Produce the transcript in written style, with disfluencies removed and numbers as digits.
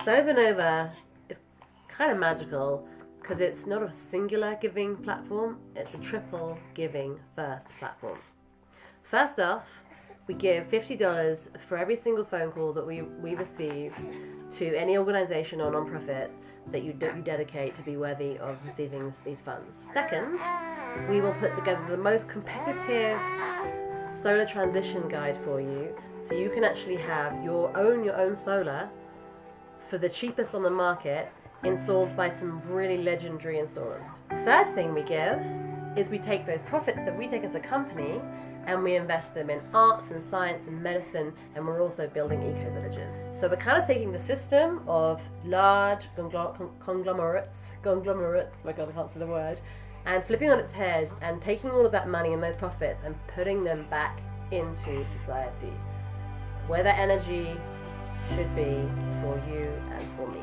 So OVANOVA is kind of magical because it's not a singular giving platform, it's a triple giving first platform. First off, we give $50 for every single phone call that we receive to any organisation or non-profit that you dedicate to be worthy of receiving these funds. Second, we will put together the most competitive solar transition guide for you, so you can actually have your own solar for the cheapest on the market, installed by some really legendary installers. Third thing we give is we take those profits that we take as a company and we invest them in arts and science and medicine, and we're also building eco-villages. So we're kind of taking the system of large conglomerates, my God, I can't say the word, and flipping on its head and taking all of that money and those profits and putting them back into society, where that energy should be for you and for me.